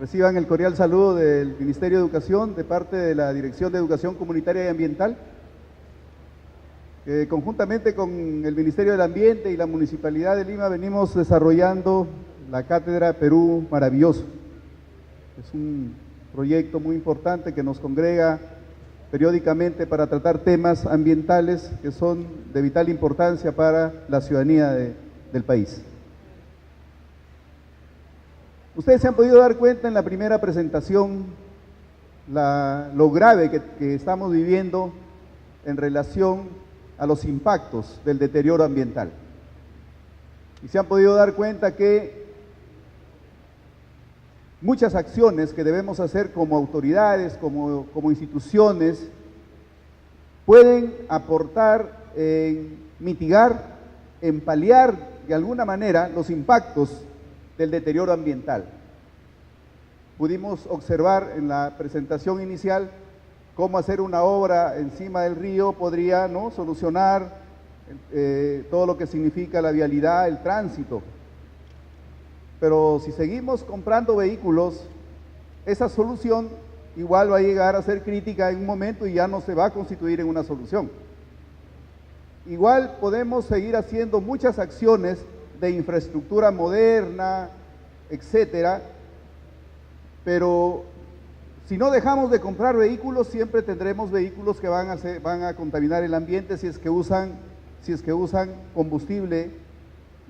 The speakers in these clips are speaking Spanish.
Reciban el cordial saludo del Ministerio de Educación de parte de la Dirección de Educación Comunitaria y Ambiental, que conjuntamente con el Ministerio del Ambiente y la Municipalidad de Lima venimos desarrollando la Cátedra Perú Maravilloso. Es un proyecto muy importante que nos congrega periódicamente para tratar temas ambientales que son de vital importancia para la ciudadanía del país. Ustedes se han podido dar cuenta en la primera presentación lo grave que estamos viviendo en relación a los impactos del deterioro ambiental. Y se han podido dar cuenta que muchas acciones que debemos hacer como autoridades, como instituciones, pueden aportar en mitigar, en paliar de alguna manera los impactos del deterioro ambiental. Pudimos observar en la presentación inicial cómo hacer una obra encima del río podría, ¿no?, solucionar todo lo que significa la vialidad, el tránsito. Pero si seguimos comprando vehículos, esa solución igual va a llegar a ser crítica en un momento y ya no se va a constituir en una solución. Igual podemos seguir haciendo muchas acciones de infraestructura moderna, etcétera, pero si no dejamos de comprar vehículos, siempre tendremos vehículos que van a contaminar el ambiente si es que usan combustible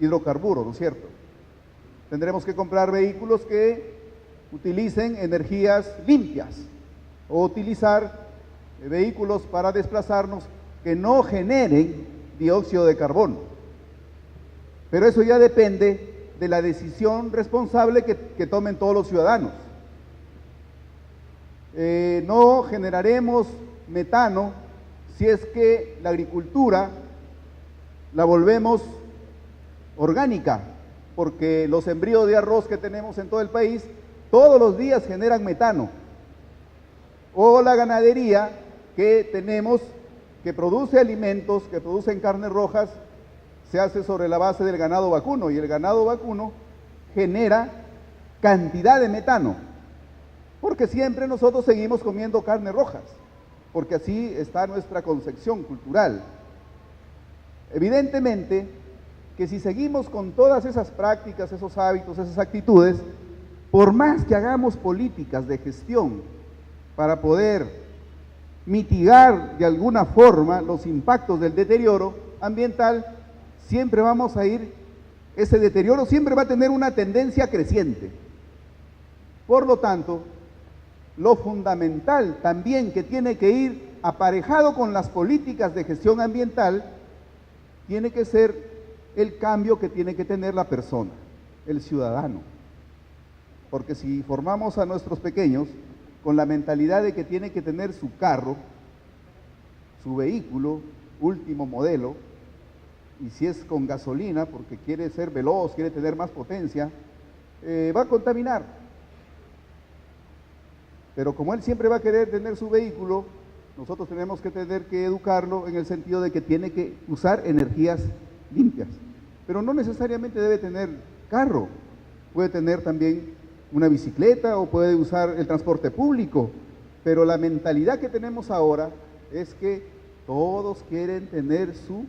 hidrocarburo, ¿no es cierto? Tendremos que comprar vehículos que utilicen energías limpias o utilizar vehículos para desplazarnos que no generen dióxido de carbono. Pero eso ya depende de la decisión responsable que tomen todos los ciudadanos. No generaremos metano si es que la agricultura la volvemos orgánica, porque los sembríos de arroz que tenemos en todo el país todos los días generan metano. O la ganadería que tenemos, que produce alimentos, que producen carnes rojas, se hace sobre la base del ganado vacuno, y el ganado vacuno genera cantidad de metano, porque siempre nosotros seguimos comiendo carnes rojas, porque así está nuestra concepción cultural. Evidentemente que si seguimos con todas esas prácticas, esos hábitos, esas actitudes, por más que hagamos políticas de gestión para poder mitigar de alguna forma los impactos del deterioro ambiental, siempre vamos a ir, ese deterioro siempre va a tener una tendencia creciente. Por lo tanto, lo fundamental también que tiene que ir aparejado con las políticas de gestión ambiental, tiene que ser el cambio que tiene que tener la persona, el ciudadano. Porque si formamos a nuestros pequeños con la mentalidad de que tiene que tener su carro, su vehículo, último modelo, y si es con gasolina, porque quiere ser veloz, quiere tener más potencia, va a contaminar. Pero como él siempre va a querer tener su vehículo, nosotros tenemos que tener que educarlo en el sentido de que tiene que usar energías limpias. Pero no necesariamente debe tener carro, puede tener también una bicicleta o puede usar el transporte público. Pero la mentalidad que tenemos ahora es que todos quieren tener su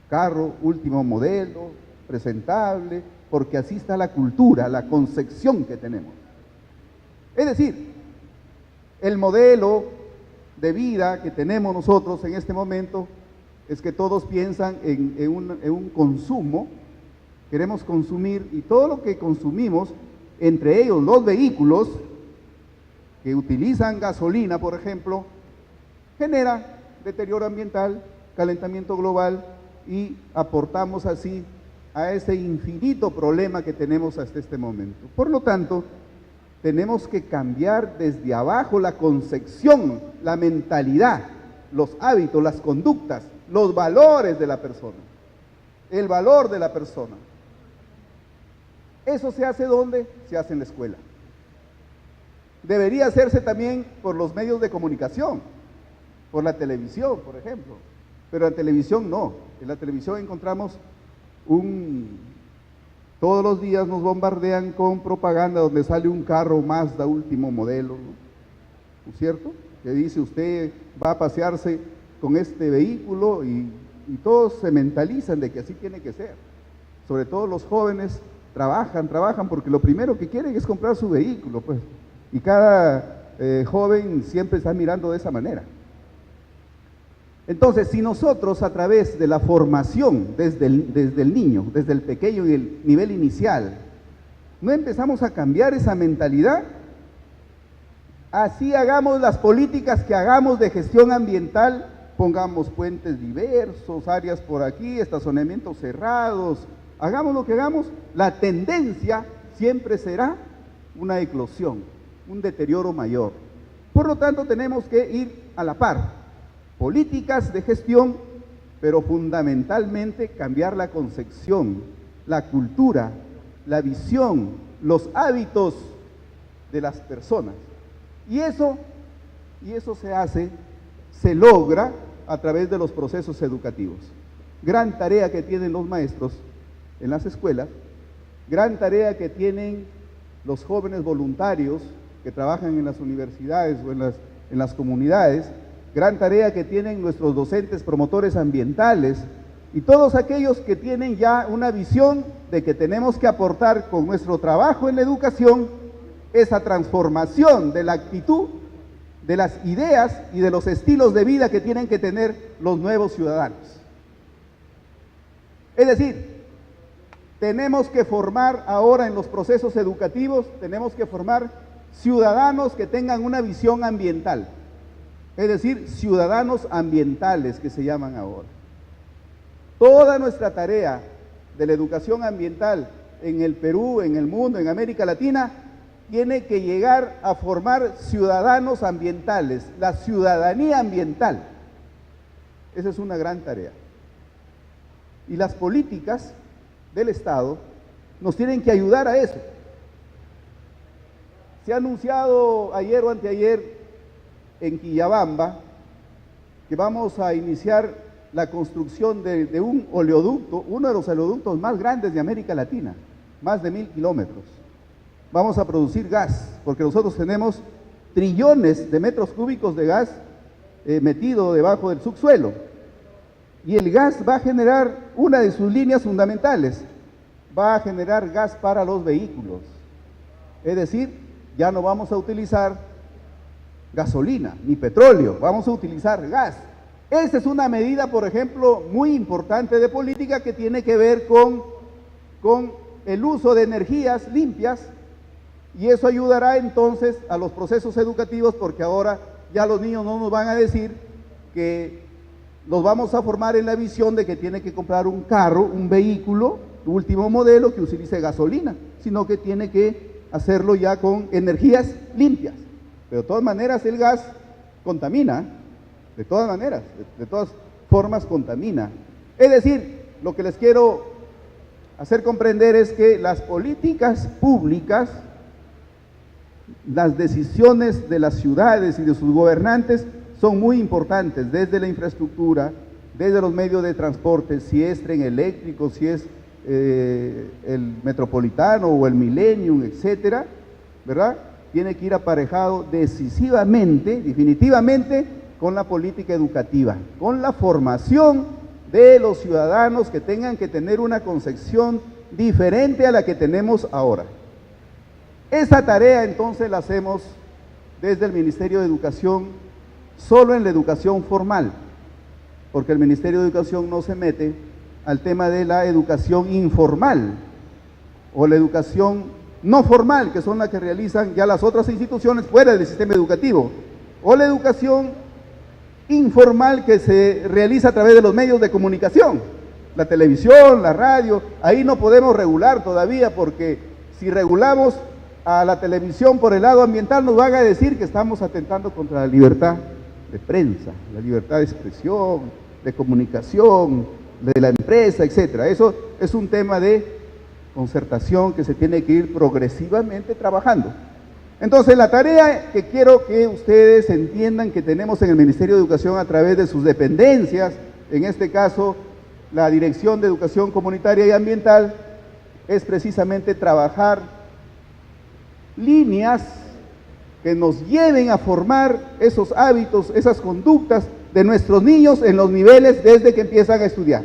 carro último modelo, presentable, porque así está la cultura, la concepción que tenemos. Es decir, el modelo de vida que tenemos nosotros en este momento es que todos piensan en un consumo, queremos consumir, y todo lo que consumimos, entre ellos los vehículos que utilizan gasolina, por ejemplo, genera deterioro ambiental, calentamiento global, y aportamos así a ese infinito problema que tenemos hasta este momento. Por lo tanto, tenemos que cambiar desde abajo la concepción, la mentalidad, los hábitos, las conductas, los valores de la persona, el valor de la persona. ¿Eso se hace dónde? Se hace en la escuela. Debería hacerse también por los medios de comunicación, por la televisión, por ejemplo. Pero en la televisión no. En la televisión encontramos un Todos los días nos bombardean con propaganda donde sale un carro Mazda último modelo, ¿no es cierto? Que dice usted va a pasearse con este vehículo y todos se mentalizan de que así tiene que ser. Sobre todo los jóvenes trabajan porque lo primero que quieren es comprar su vehículo, pues. Y cada joven siempre está mirando de esa manera. Entonces, si nosotros a través de la formación desde el niño, desde el pequeño y el nivel inicial, no empezamos a cambiar esa mentalidad, así hagamos las políticas que hagamos de gestión ambiental, pongamos puentes diversos, áreas por aquí, estacionamientos cerrados, hagamos lo que hagamos, la tendencia siempre será una eclosión, un deterioro mayor. Por lo tanto, tenemos que ir a la par. Políticas de gestión, pero fundamentalmente cambiar la concepción, la cultura, la visión, los hábitos de las personas. Y eso se logra a través de los procesos educativos. Gran tarea que tienen los maestros en las escuelas, gran tarea que tienen los jóvenes voluntarios que trabajan en las universidades o en las comunidades, gran tarea que tienen nuestros docentes promotores ambientales y todos aquellos que tienen ya una visión de que tenemos que aportar con nuestro trabajo en la educación esa transformación de la actitud, de las ideas y de los estilos de vida que tienen que tener los nuevos ciudadanos. Es decir, tenemos que formar ahora en los procesos educativos, tenemos que formar ciudadanos que tengan una visión ambiental. Es decir, ciudadanos ambientales que se llaman ahora. Toda nuestra tarea de la educación ambiental en el Perú, en el mundo, en América Latina, tiene que llegar a formar ciudadanos ambientales, la ciudadanía ambiental. Esa es una gran tarea. Y las políticas del Estado nos tienen que ayudar a eso. Se ha anunciado ayer o anteayer en Quillabamba que vamos a iniciar la construcción de un oleoducto, uno de los oleoductos más grandes de América Latina, más de 1000 kilómetros. Vamos a producir gas, porque nosotros tenemos trillones de metros cúbicos de gas metido debajo del subsuelo. Y el gas va a generar una de sus líneas fundamentales, va a generar gas para los vehículos. Es decir, ya no vamos a utilizar gasolina ni petróleo, vamos a utilizar gas. Esa es una medida, por ejemplo, muy importante de política que tiene que ver con el uso de energías limpias, y eso ayudará entonces a los procesos educativos, porque ahora ya los niños no nos van a decir que los vamos a formar en la visión de que tiene que comprar un carro, un vehículo, último modelo que utilice gasolina, sino que tiene que hacerlo ya con energías limpias. Pero de todas maneras el gas contamina, de todas maneras, de todas formas contamina. Es decir, lo que les quiero hacer comprender es que las políticas públicas, las decisiones de las ciudades y de sus gobernantes son muy importantes, desde la infraestructura, desde los medios de transporte, si es tren eléctrico, si es el metropolitano o el Millennium, etcétera, ¿verdad? Tiene que ir aparejado decisivamente, definitivamente, con la política educativa, con la formación de los ciudadanos que tengan que tener una concepción diferente a la que tenemos ahora. Esa tarea entonces la hacemos desde el Ministerio de Educación, solo en la educación formal, porque el Ministerio de Educación no se mete al tema de la educación informal o la educación no formal, que son las que realizan ya las otras instituciones fuera del sistema educativo, o la educación informal que se realiza a través de los medios de comunicación, la televisión, la radio. Ahí no podemos regular todavía, porque si regulamos a la televisión por el lado ambiental nos van a decir que estamos atentando contra la libertad de prensa, la libertad de expresión, de comunicación, de la empresa, etcétera. Eso es un tema de concertación que se tiene que ir progresivamente trabajando. Entonces, la tarea que quiero que ustedes entiendan que tenemos en el Ministerio de Educación a través de sus dependencias, en este caso la Dirección de Educación Comunitaria y Ambiental, es precisamente trabajar líneas que nos lleven a formar esos hábitos, esas conductas de nuestros niños en los niveles desde que empiezan a estudiar,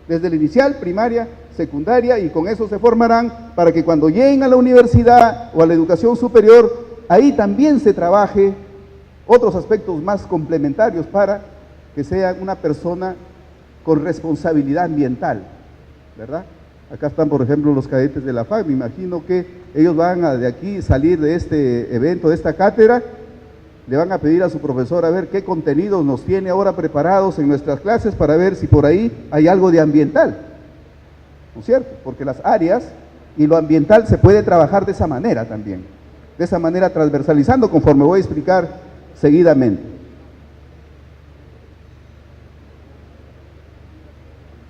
desde el inicial, primaria, secundaria, y con eso se formarán para que cuando lleguen a la universidad o a la educación superior, ahí también se trabaje otros aspectos más complementarios para que sea una persona con responsabilidad ambiental, ¿verdad? Acá están, por ejemplo, los cadetes de la FAC. Me imagino que ellos van a de aquí salir de este evento, de esta cátedra, le van a pedir a su profesor a ver qué contenidos nos tiene ahora preparados en nuestras clases para ver si por ahí hay algo de ambiental, ¿no es cierto? Porque las áreas y lo ambiental se puede trabajar de esa manera también, de esa manera transversalizando, conforme voy a explicar seguidamente.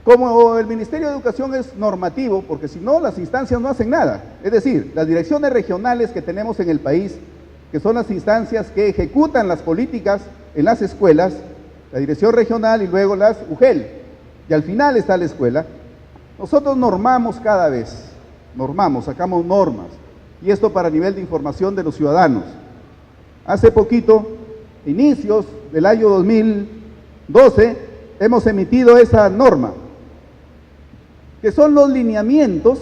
Como el Ministerio de Educación es normativo, porque si no las instancias no hacen nada, es decir, las direcciones regionales que tenemos en el país, que son las instancias que ejecutan las políticas en las escuelas, la dirección regional y luego las UGEL, y al final está la escuela, nosotros normamos cada vez, sacamos normas, y esto para nivel de información de los ciudadanos. Hace poquito, inicios del año 2012, hemos emitido esa norma, que son los lineamientos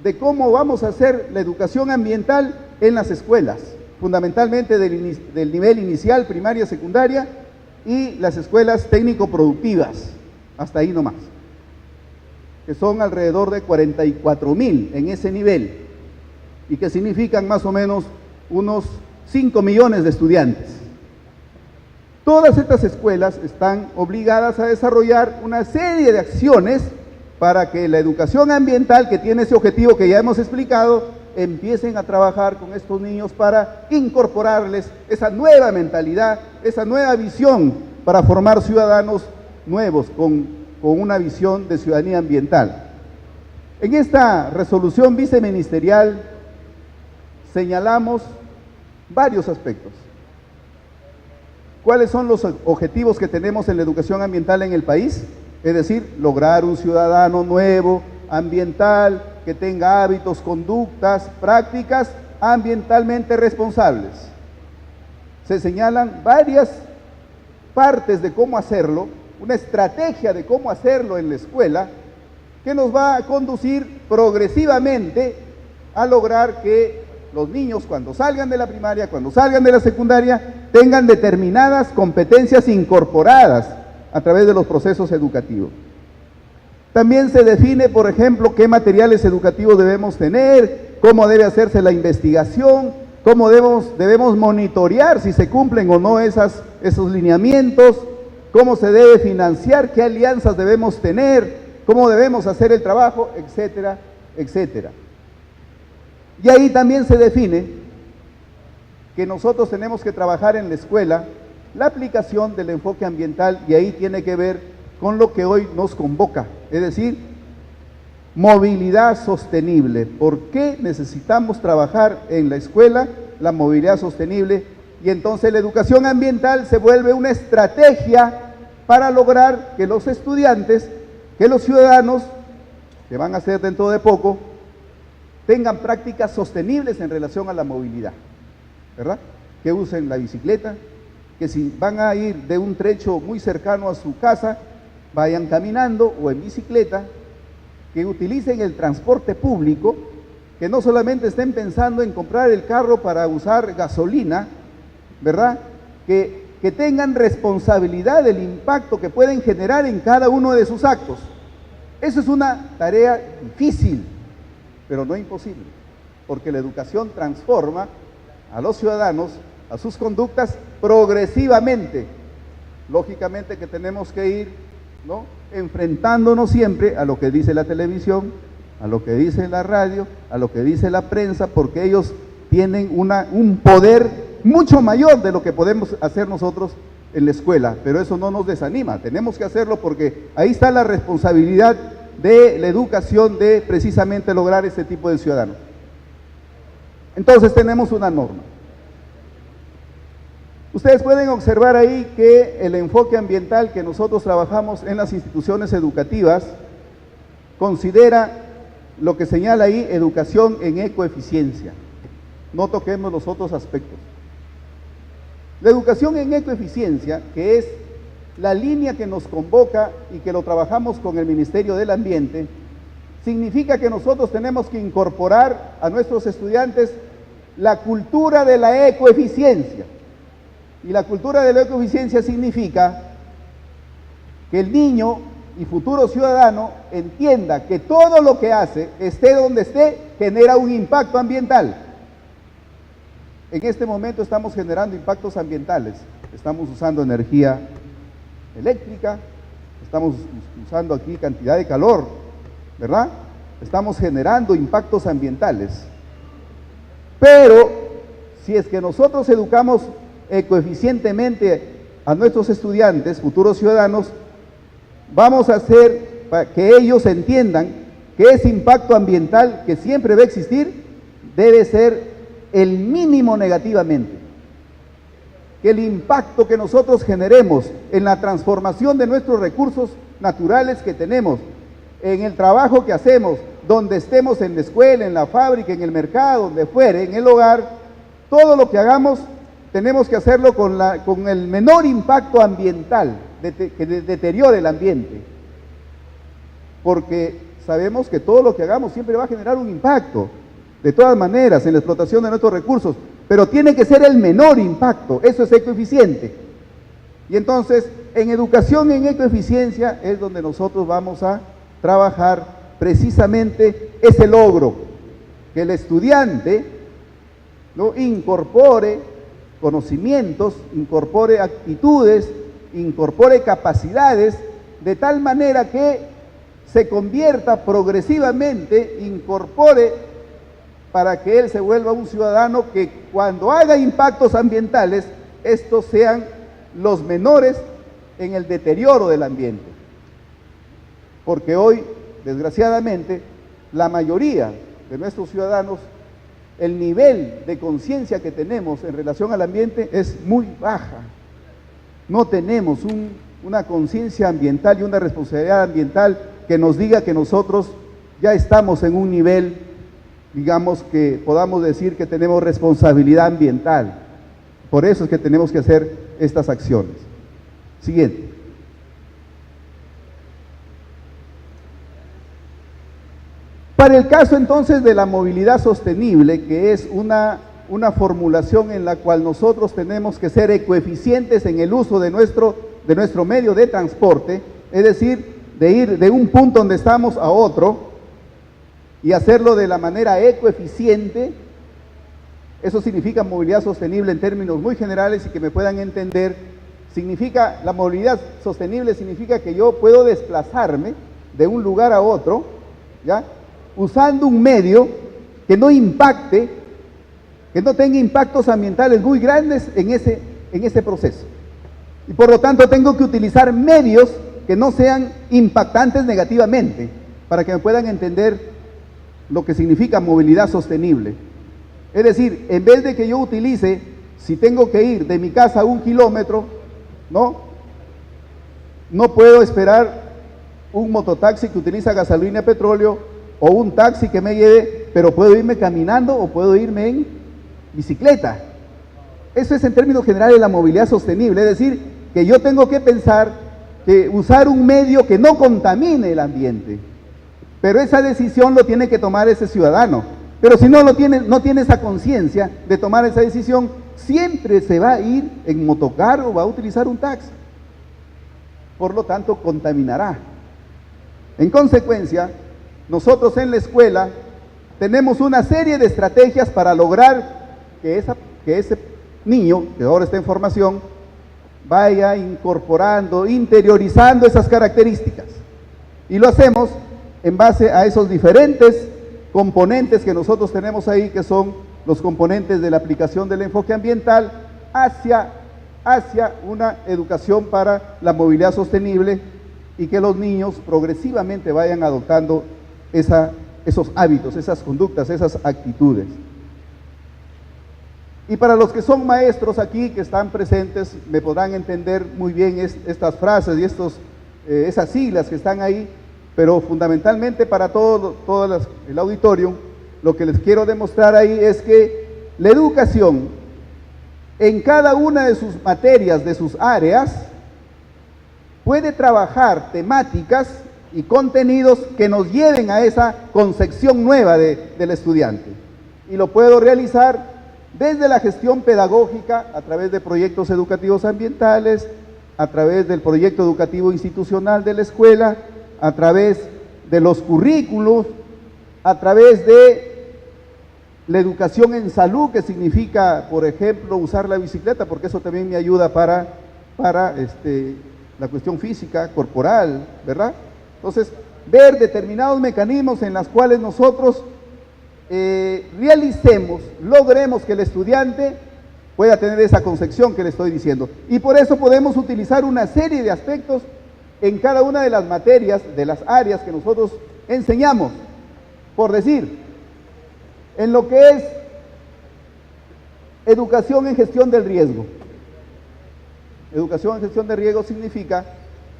de cómo vamos a hacer la educación ambiental en las escuelas, fundamentalmente del nivel inicial, primaria, secundaria, y las escuelas técnico-productivas, hasta ahí nomás, que son alrededor de 44,000 en ese nivel, y que significan más o menos unos 5 millones de estudiantes. Todas estas escuelas están obligadas a desarrollar una serie de acciones para que la educación ambiental, que tiene ese objetivo que ya hemos explicado, empiecen a trabajar con estos niños para incorporarles esa nueva mentalidad, esa nueva visión para formar ciudadanos nuevos con una visión de ciudadanía ambiental. En esta resolución viceministerial señalamos varios aspectos. ¿Cuáles son los objetivos que tenemos en la educación ambiental en el país? Es decir, lograr un ciudadano nuevo, ambiental, que tenga hábitos, conductas, prácticas ambientalmente responsables. Se señalan varias partes de cómo hacerlo, una estrategia de cómo hacerlo en la escuela, que nos va a conducir progresivamente a lograr que los niños, cuando salgan de la primaria, cuando salgan de la secundaria, tengan determinadas competencias incorporadas a través de los procesos educativos. También se define, por ejemplo, qué materiales educativos debemos tener, cómo debe hacerse la investigación, cómo debemos monitorear si se cumplen o no esos lineamientos, cómo se debe financiar, qué alianzas debemos tener, cómo debemos hacer el trabajo, etcétera, etcétera. Y ahí también se define que nosotros tenemos que trabajar en la escuela la aplicación del enfoque ambiental, y ahí tiene que ver con lo que hoy nos convoca, es decir, movilidad sostenible. ¿Por qué necesitamos trabajar en la escuela la movilidad sostenible? Y entonces la educación ambiental se vuelve una estrategia para lograr que los estudiantes, que los ciudadanos, que van a ser dentro de poco, tengan prácticas sostenibles en relación a la movilidad, ¿verdad? Que usen la bicicleta, que si van a ir de un trecho muy cercano a su casa, vayan caminando o en bicicleta, que utilicen el transporte público, que no solamente estén pensando en comprar el carro para usar gasolina, ¿verdad? Que tengan responsabilidad del impacto que pueden generar en cada uno de sus actos. Eso es una tarea difícil, pero no imposible, porque la educación transforma a los ciudadanos, a sus conductas progresivamente. Lógicamente que tenemos que ir, ¿no?, enfrentándonos siempre a lo que dice la televisión, a lo que dice la radio, a lo que dice la prensa, porque ellos tienen un poder mucho mayor de lo que podemos hacer nosotros en la escuela, pero eso no nos desanima, tenemos que hacerlo porque ahí está la responsabilidad de la educación, de precisamente lograr ese tipo de ciudadanos. Entonces tenemos una norma. Ustedes pueden observar ahí que el enfoque ambiental que nosotros trabajamos en las instituciones educativas considera lo que señala ahí, educación en ecoeficiencia. No toquemos los otros aspectos. La educación en ecoeficiencia, que es la línea que nos convoca y que lo trabajamos con el Ministerio del Ambiente, significa que nosotros tenemos que incorporar a nuestros estudiantes la cultura de la ecoeficiencia. Y la cultura de la ecoeficiencia significa que el niño y futuro ciudadano entienda que todo lo que hace, esté donde esté, genera un impacto ambiental. En este momento estamos generando impactos ambientales. Estamos usando energía eléctrica, estamos usando aquí cantidad de calor, ¿verdad? Estamos generando impactos ambientales. Pero si es que nosotros educamos ecoeficientemente a nuestros estudiantes, futuros ciudadanos, vamos a hacer para que ellos entiendan que ese impacto ambiental que siempre va a existir debe ser el mínimo negativamente. Que el impacto que nosotros generemos en la transformación de nuestros recursos naturales que tenemos, en el trabajo que hacemos, donde estemos en la escuela, en la fábrica, en el mercado, donde fuere, en el hogar, todo lo que hagamos tenemos que hacerlo con el menor impacto ambiental, que deteriore el ambiente. Porque sabemos que todo lo que hagamos siempre va a generar un impacto, de todas maneras, en la explotación de nuestros recursos, pero tiene que ser el menor impacto, eso es ecoeficiente. Y entonces, en educación en ecoeficiencia es donde nosotros vamos a trabajar precisamente ese logro, que el estudiante no incorpore conocimientos, incorpore actitudes, incorpore capacidades, de tal manera que se convierta progresivamente, incorpore para que él se vuelva un ciudadano que cuando haga impactos ambientales, estos sean los menores en el deterioro del ambiente. Porque hoy, desgraciadamente, la mayoría de nuestros ciudadanos, el nivel de conciencia que tenemos en relación al ambiente es muy baja. No tenemos una conciencia ambiental y una responsabilidad ambiental que nos diga que nosotros ya estamos en un nivel, digamos, que podamos decir que tenemos responsabilidad ambiental. Por eso es que tenemos que hacer estas acciones. Siguiente. Para el caso entonces de la movilidad sostenible, que es una formulación en la cual nosotros tenemos que ser ecoeficientes en el uso de nuestro medio de transporte, es decir, de ir de un punto donde estamos a otro y hacerlo de la manera ecoeficiente. Eso significa movilidad sostenible en términos muy generales y que me puedan entender. La movilidad sostenible significa que yo puedo desplazarme de un lugar a otro, ¿ya?, usando un medio que no impacte, que no tenga impactos ambientales muy grandes en ese proceso. Y por lo tanto tengo que utilizar medios que no sean impactantes negativamente, para que me puedan entender lo que significa movilidad sostenible. Es decir, en vez de que yo utilice, si tengo que ir de mi casa a 1 kilómetro, no puedo esperar un mototaxi que utiliza gasolina y petróleo, o un taxi que me lleve, pero puedo irme caminando o puedo irme en bicicleta. Eso es en términos generales la movilidad sostenible, es decir, que yo tengo que pensar que usar un medio que no contamine el ambiente, pero esa decisión lo tiene que tomar ese ciudadano. Pero si no tiene esa conciencia de tomar esa decisión, siempre se va a ir en motocar o va a utilizar un taxi. Por lo tanto, contaminará. En consecuencia, nosotros en la escuela tenemos una serie de estrategias para lograr que ese niño, que ahora está en formación, vaya incorporando, interiorizando esas características. Y lo hacemos en base a esos diferentes componentes que nosotros tenemos ahí, que son los componentes de la aplicación del enfoque ambiental hacia una educación para la sostenible, y que los niños progresivamente vayan adoptando esos hábitos, esas conductas, esas actitudes. Y para los que son maestros aquí, que están presentes, me podrán entender muy bien estas frases y esas siglas que están ahí, pero fundamentalmente para todo el auditorio, lo que les quiero demostrar ahí es que la educación en cada una de sus materias, de sus áreas, puede trabajar temáticas y contenidos que nos lleven a esa concepción nueva del estudiante. Y lo puedo realizar desde la gestión pedagógica, a través de proyectos educativos ambientales, a través del proyecto educativo institucional de la escuela, a través de los currículos, a través de la educación en salud, que significa, por ejemplo, usar la bicicleta, porque eso también me ayuda para la cuestión física, corporal, ¿verdad? Entonces, ver determinados mecanismos en los cuales nosotros realicemos, logremos que el estudiante pueda tener esa concepción que le estoy diciendo. Y por eso podemos utilizar una serie de aspectos en cada una de las materias, de las áreas que nosotros enseñamos. Por decir, en lo que es educación en gestión del riesgo. Educación en gestión de riesgo significa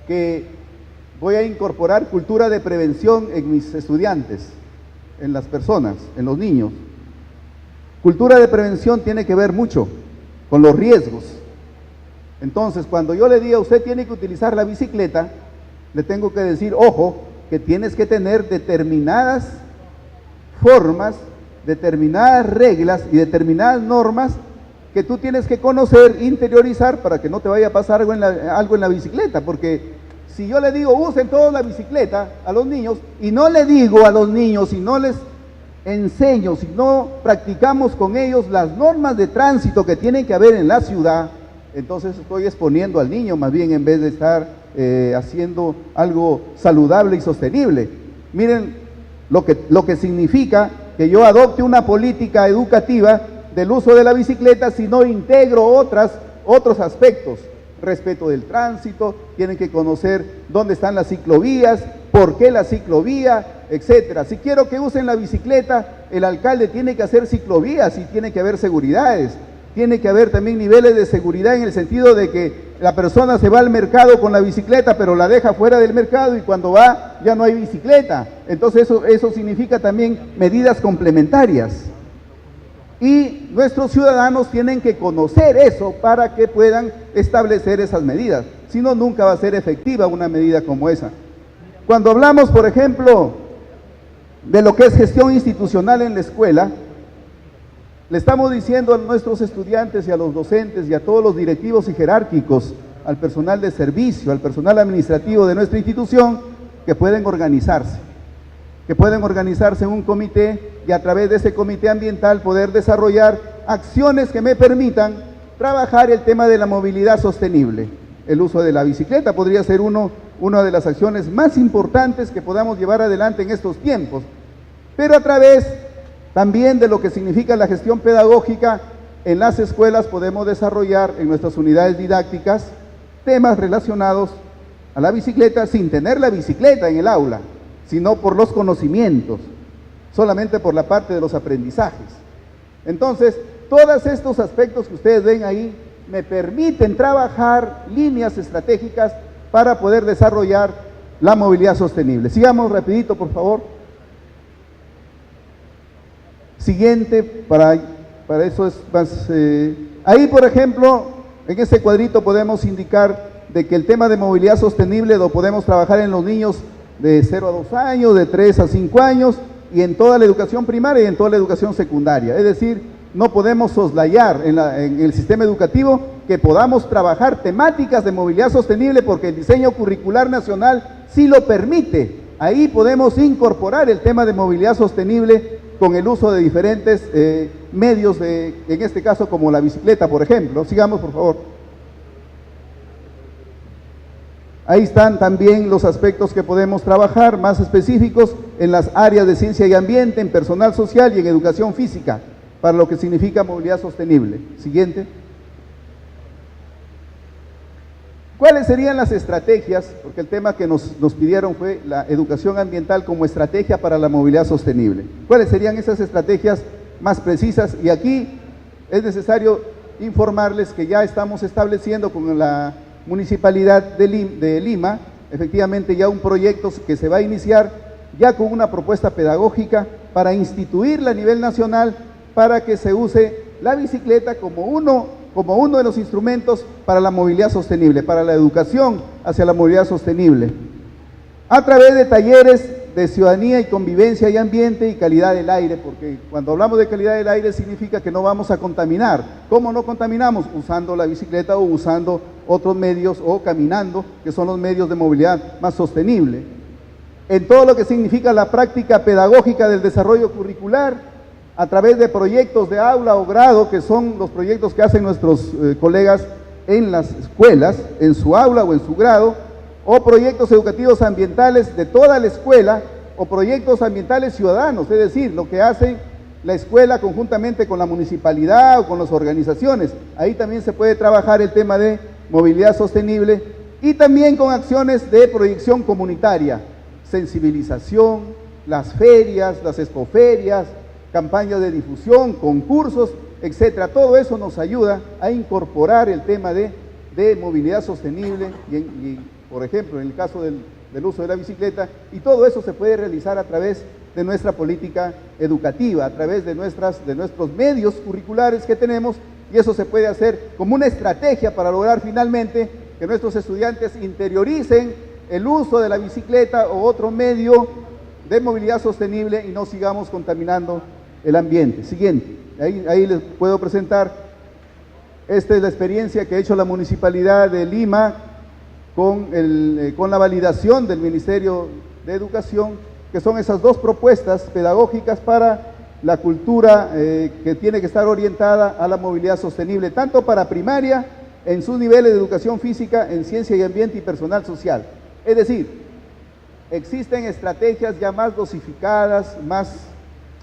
que voy a incorporar cultura de prevención en mis estudiantes, en las personas, en los niños. Cultura de prevención tiene que ver mucho con los riesgos. Entonces, cuando yo le diga usted tiene que utilizar la bicicleta, le tengo que decir, ojo, que tienes que tener determinadas formas, determinadas reglas y determinadas normas que tú tienes que conocer, interiorizar, para que no te vaya a pasar algo en la bicicleta, porque si yo le digo usen todos la bicicleta a los niños y no le digo a los niños y no les enseño, si no practicamos con ellos las normas de tránsito que tienen que haber en la ciudad, entonces estoy exponiendo al niño más bien, en vez de estar haciendo algo saludable y sostenible. Miren lo que significa que yo adopte una política educativa del uso de la bicicleta si no integro otros aspectos. Respeto del tránsito, tienen que conocer dónde están las ciclovías, por qué la ciclovía, etcétera. Si quiero que usen la bicicleta, el alcalde tiene que hacer ciclovías y tiene que haber seguridades. Tiene que haber también niveles de seguridad en el sentido de que la persona se va al mercado con la bicicleta, pero la deja fuera del mercado y cuando va ya no hay bicicleta. Entonces eso significa también medidas complementarias. Y nuestros ciudadanos tienen que conocer eso para que puedan establecer esas medidas. Si no, nunca va a ser efectiva una medida como esa. Cuando hablamos, por ejemplo, de lo que es gestión institucional en la escuela, le estamos diciendo a nuestros estudiantes y a los docentes y a todos los directivos y jerárquicos, al personal de servicio, al personal administrativo de nuestra institución, que pueden organizarse en un comité y a través de ese comité ambiental poder desarrollar acciones que me permitan trabajar el tema de la movilidad sostenible. El uso de la bicicleta podría ser una de las acciones más importantes que podamos llevar adelante en estos tiempos, pero a través también de lo que significa la gestión pedagógica, en las escuelas podemos desarrollar en nuestras unidades didácticas temas relacionados a la bicicleta sin tener la bicicleta en el aula, sino por los conocimientos, solamente por la parte de los aprendizajes. Entonces, todos estos aspectos que ustedes ven ahí me permiten trabajar líneas estratégicas para poder desarrollar la movilidad sostenible. Sigamos rapidito, por favor. Siguiente, para eso es más... ahí, por ejemplo, en este cuadrito podemos indicar de que el tema de movilidad sostenible lo podemos trabajar en los niños de 0 a 2 años, de 3 a 5 años, y en toda la educación primaria y en toda la educación secundaria. Es decir, no podemos soslayar en el sistema educativo que podamos trabajar temáticas de movilidad sostenible, porque el diseño curricular nacional sí lo permite. Ahí podemos incorporar el tema de movilidad sostenible con el uso de diferentes medios, en este caso como la bicicleta, por ejemplo. Sigamos, por favor. Ahí están también los aspectos que podemos trabajar más específicos en las áreas de ciencia y ambiente, en personal social y en educación física, para lo que significa movilidad sostenible. Siguiente. ¿Cuáles serían las estrategias? Porque el tema que nos pidieron fue la educación ambiental como estrategia para la movilidad sostenible. ¿Cuáles serían esas estrategias más precisas? Y aquí es necesario informarles que ya estamos estableciendo con la Municipalidad de Lima efectivamente ya un proyecto que se va a iniciar ya con una propuesta pedagógica para instituirla a nivel nacional, para que se use la bicicleta como uno de los instrumentos para la movilidad sostenible, para la educación hacia la movilidad sostenible, a través de talleres de ciudadanía y convivencia y ambiente y calidad del aire, porque cuando hablamos de calidad del aire significa que no vamos a contaminar. ¿Cómo no contaminamos? Usando la bicicleta o usando otros medios o caminando, que son los medios de movilidad más sostenible. En todo lo que significa la práctica pedagógica del desarrollo curricular, a través de proyectos de aula o grado, que son los proyectos que hacen nuestros colegas en las escuelas, en su aula o en su grado, o proyectos educativos ambientales de toda la escuela, o proyectos ambientales ciudadanos, es decir, lo que hace la escuela conjuntamente con la municipalidad o con las organizaciones. Ahí también se puede trabajar el tema de movilidad sostenible, y también con acciones de proyección comunitaria, sensibilización, las ferias, las expoferias, campañas de difusión, concursos, etcétera. Todo eso nos ayuda a incorporar el tema de movilidad sostenible y, por ejemplo, en el caso del uso de la bicicleta, y todo eso se puede realizar a través de nuestra política educativa, a través de nuestros medios curriculares que tenemos, y eso se puede hacer como una estrategia para lograr finalmente que nuestros estudiantes interioricen el uso de la bicicleta o otro medio de movilidad sostenible y no sigamos contaminando el ambiente. Siguiente, ahí les puedo presentar, esta es la experiencia que ha hecho la Municipalidad de Lima con la validación del Ministerio de Educación, que son esas dos propuestas pedagógicas para la cultura que tiene que estar orientada a la movilidad sostenible, tanto para primaria, en sus niveles de educación física, en ciencia y ambiente y personal social. Es decir, existen estrategias ya más dosificadas, más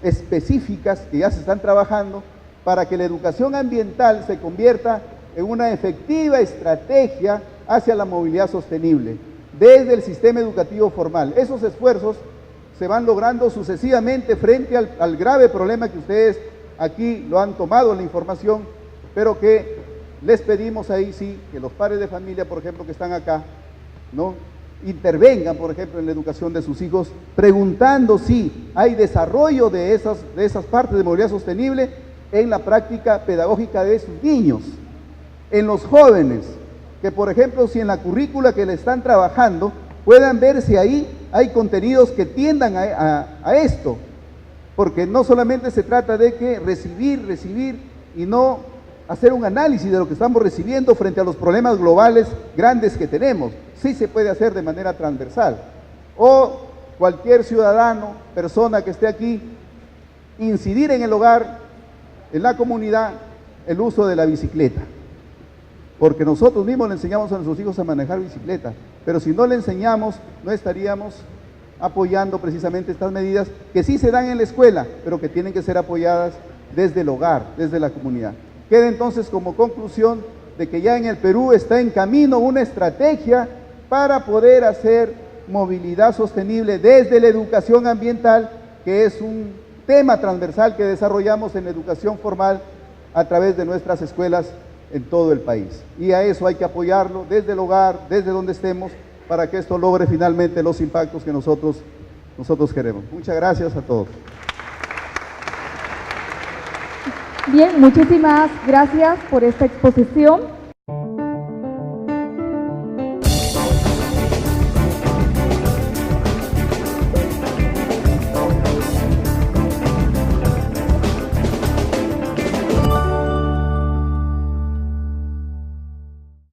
específicas, que ya se están trabajando para que la educación ambiental se convierta en una efectiva estrategia hacia la movilidad sostenible desde el sistema educativo formal. Esos esfuerzos se van logrando sucesivamente frente al grave problema que ustedes aquí lo han tomado en la información, pero que les pedimos ahí sí, que los padres de familia, por ejemplo, que están acá, ¿no?, intervengan, por ejemplo, en la educación de sus hijos, preguntando si hay desarrollo de esas partes de movilidad sostenible en la práctica pedagógica de sus niños, en los jóvenes, que por ejemplo, si en la currícula que le están trabajando, puedan ver si ahí hay contenidos que tiendan a esto, porque no solamente se trata de que recibir y no hacer un análisis de lo que estamos recibiendo frente a los problemas globales grandes que tenemos. Sí se puede hacer de manera transversal. O cualquier ciudadano, persona que esté aquí, incidir en el hogar, en la comunidad, el uso de la bicicleta. Porque nosotros mismos le enseñamos a nuestros hijos a manejar bicicleta, pero si no le enseñamos, no estaríamos apoyando precisamente estas medidas que sí se dan en la escuela, pero que tienen que ser apoyadas desde el hogar, desde la comunidad. Queda entonces como conclusión de que ya en el Perú está en camino una estrategia para poder hacer movilidad sostenible desde la educación ambiental, que es un tema transversal que desarrollamos en la educación formal a través de nuestras escuelas en todo el país. Y a eso hay que apoyarlo desde el hogar, desde donde estemos, para que esto logre finalmente los impactos que nosotros queremos. Muchas gracias a todos. Bien, muchísimas gracias por esta exposición.